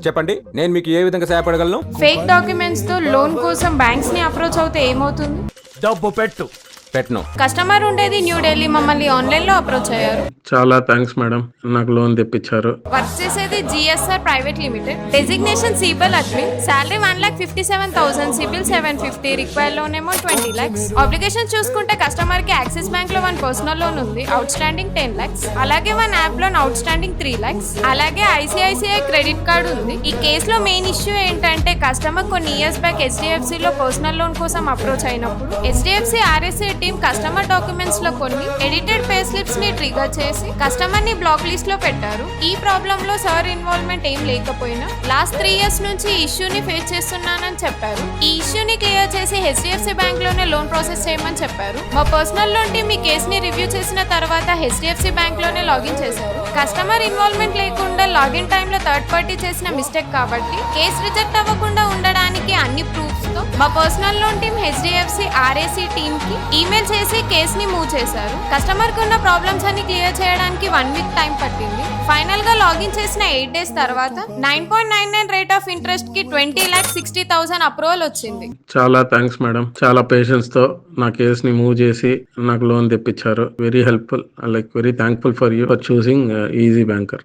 చెప్పండి, నేను మీకు ఏ విధంగా సహాయపడగలను? ఫేక్ డాక్యుమెంట్స్ తో లోన్ కోసం బ్యాంక్స్ ని అప్రోచ్ అవుతే ఏమవుతుంది? డబ్బు పెట్టను. కస్టమర్ ఉండేది న్యూఢిల్లీ, మమ్మల్ని ఆన్లైన్ లో అప్రోచ్ అయ్యారు. చాలా థ్యాంక్స్ మేడం, నాకు లోన్ తెప్పించారు. వర్క్ చేసేది GSR private limited, designation CIBIL admin, salary 1,57,000, CIBIL 750, required loan amount 20 lakhs. Application చూసుకుంటే కస్టమర్ కి యాక్సిస్ బ్యాంక్ లో 1 పర్సనల్ లోన్ ఉంది, అవుట్ స్టాండింగ్ 10 lakhs, అలాగే 1 app loan out standing 3 lakhs, అలాగే ఐసిఐసిఐ క్రెడిట్ కార్డు ఉంది. ఈ కేసులో మెయిన్ ఇష్యూ ఏంటంటే కస్టమర్ కొన్ని ఇయర్స్ బ్యాక్ హెచ్డిఎఫ్సి లో పర్సనల్ లోన్ కోసం అప్రోచ్ అయినప్పుడు HDFC RSA team customer documents లో కొన్ని ఎడిటెడ్ పే స్లిప్స్ ని ట్రిగర్ చేసి కస్టమర్ ని బ్లాక్ లిస్ట్ లో పెట్టారు. ఈ ప్రాబ్లమ్ లో సార్ ఇన్వాల్వ్మెంట్ ఏం లేకపోయినా లాస్ట్ 3 years నుంచి ఈ ఇష్యూని ఫేస్ చేస్తున్నానని చెప్పారు. ఈ ఇష్యూని క్లియర్ చేసి హెచ్డిఎఫ్సి బ్యాంక్ లోనే లోన్ ప్రాసెస్ చేయమని చెప్పారు. మా పర్సనల్ లోన్ టీమ్ ఈ కేసుని రివ్యూ చేసిన తర్వాత హెచ్డిఎఫ్సి బ్యాంక్ లోనే లాగిన్ చేశారు. కస్టమర్ ఇన్వాల్వ్మెంట్ లేకుండా లాగిన్ టైమ్ లో థర్డ్ పార్టీ చేసిన మిస్టేక్ కాబట్టి కేసు రిజెక్ట్ అవ్వకుండా ఉండడానికి అన్ని ప్రూఫ్స్ తో మా personal loan team HDFC RAC team కి ఈమెయిల్ చేసి కేసుని మూవ్ చేశారు. కస్టమర్ కు ఉన్న ప్రాబ్లమ్స్ అన్ని క్లియర్ చేయడానికి 1 week టైం పట్టింది. ఫైనల్ గా లాగిన్ చేసిన 8 days తర్వాత 9.99 రేట్ ఆఫ్ ఇంట్రెస్ట్ కి 20,60,000 అప్రూవల్ వచ్చింది. చాలా థ్యాంక్స్ మేడం, చాలా పేషెన్స్ తో నా కేసుని మూవ్ చేసి నాకు లోన్ తెప్పించారు. Very helpful, like very thankful for you for choosing easy banker.